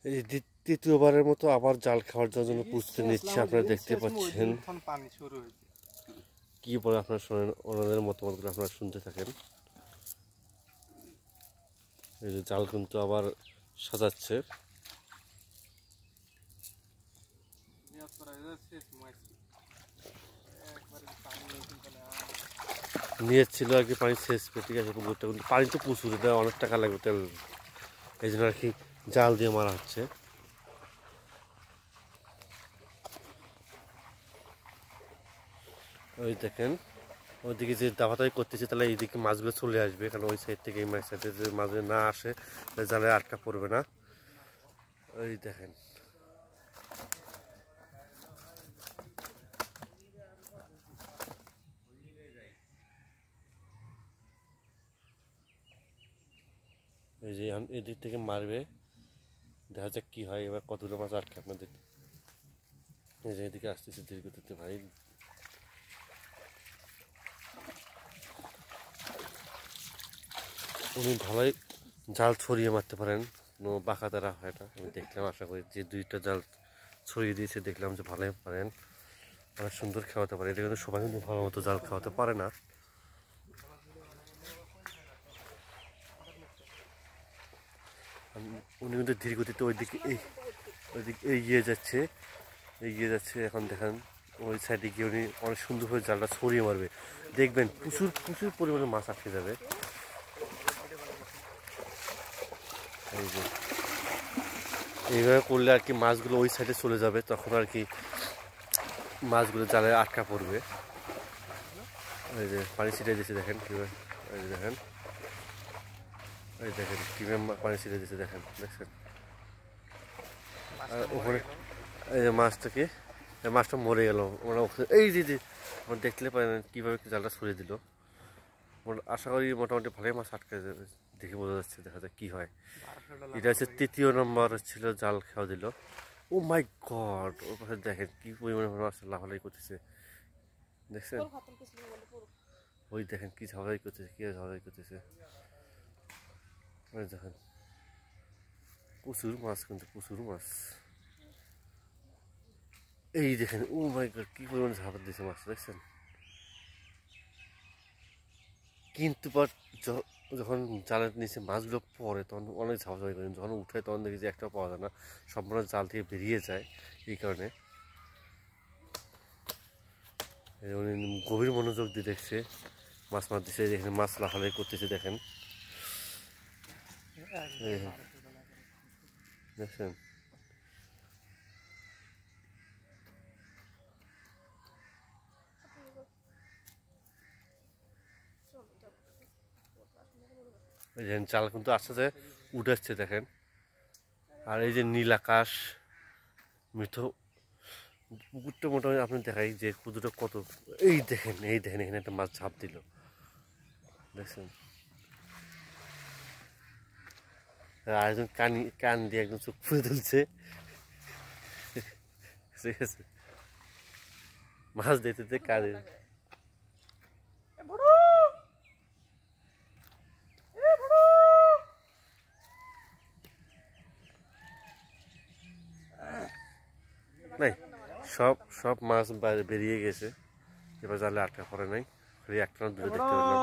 এই তৃতীয়বারের মতো আবার জাল খাওয়ার জন্য প্রস্তুতি নিচ্ছে। আপনারা দেখতে পাচ্ছেন কি বলে, আপনারা শোনেন, ওনাদের মতামতগুলো আপনারা শুনতে থাকেন। এই যে জাল কিন্তু আবার সাজাচ্ছে। নিয়েছিল আর কি পানি শেষ পেয়ে, ঠিক আছে। পুকুরটা কিন্তু পানি তো প্রচুর, এটা অনেক টাকা লাগবে তেল, এই জন্য আর কি জাল দিয়ে মারা হচ্ছে। ওই দেখেন ওইদিকে যে দাবাতাই করতেছে, তাহলে এইদিকে মাছগুলো চলে আসবে, কারণ ওই সাইড থেকে এই মাছ সাইডে যে মাছগুলো না আসে জালে আটকা পড়বে না। ওই দেখেন এই যে এদিক থেকে মারবে, দেখা যাক কি হয় এবার, কতগুলো মাছ আটকে আপনাদের। এই যে এদিকে আসতেছে ধীরে গতিতে ভাই। উনি ভালোই জাল ছড়িয়ে মারতে পারেন, কোনো বাঁকা দ্বারা হয় না। আমি দেখলাম, আশা করি যে দুইটা জাল ছড়িয়ে দিয়েছে, দেখলাম যে ভালোই পারেন, অনেক সুন্দর খাওয়াতে পারে। এটা কিন্তু সবাই কিন্তু ভালো মতো জাল খাওয়াতে পারে না। উনি কিন্তু ধীর গতিতে ওইদিকে এগিয়ে যাচ্ছে। এখন দেখেন ওই সাইডে গিয়ে উনি অনেক সুন্দরভাবে জালটা ছড়িয়ে মারবে, দেখবেন প্রচুর প্রচুর পরিমাণে মাছ আটকে যাবে। এই যে এইভাবে করলে আর কি মাছগুলো ওই সাইডে চলে যাবে, তখন আর কি মাছগুলো জালে আটকা পড়বে। এই যে পানি ছিটিয়ে দিচ্ছে, দেখেন কীভাবে, এই যে দেখেন, এই দেখেন কীভাবে পানি ছিটিয়ে দিচ্ছে, দেখছেন। আর ওখানে এই যে মাছটাকে, মাছটা মরে গেল, ওরা এই যে আমার দেখলে পারেন কীভাবে জালটা ছড়িয়ে দিল। আশা করি মোটামুটি ভালোই মাছ আটকে যাবে, দেখে বোঝা যাচ্ছে, দেখা যাক কী হয়। এটা হচ্ছে তৃতীয় নম্বর ছিল জাল খাওয়া দিল। ও মাই গড, ওর পাশে দেখেন কি পরিমাণে মাছ লাফালাফি করতেছে, দেখছেন। ওই দেখেন কি ঝামেলাই করতেছে, কি ঝামেলাই করতেছে, ওই দেখেন প্রচুর মাছ, কিন্তু প্রচুর মাছ। এই দেখেন, ও মাই গড, কি পরিমাণে ঝাপট দিয়েছে মাছ, দেখছেন। কিন্তু যখন জালের নিচে মাছগুলো পড়ে তখন অনেক ঝাপঝাপি করে, যখন উঠে তখন দেখি যে একটাও পাওয়া যায় না, সম্পূর্ণ জাল থেকে বেরিয়ে যায়। এই কারণে উনি গভীর মনোযোগ দিয়ে দেখছে, মাছ মারতেছে, এখানে মাছ লাফালাফি করতেছে, দেখেন দেখছেন। এই যে জাল কিন্তু আস্তে আস্তে উঠে আসছে, দেখেন। আর এই যে নীল আকাশ, মৃত পুকুরটা মোটামুটি আপনি দেখাই যে কুদুরটা কত। এই দেখেন এখানে একটা মাছ ঝাঁপ দিল, দেখছেন। আর একজন কান দিয়ে একদম চোখ ফুলে তুলছে, ঠিক আছে। মাছ দেখতে কানে নাই, সব মাছ বাইরে বেরিয়ে গেছে, এবার জালে আটকা পড়ে নাই, খালি একটা না দুটো দেখতে পেলাম।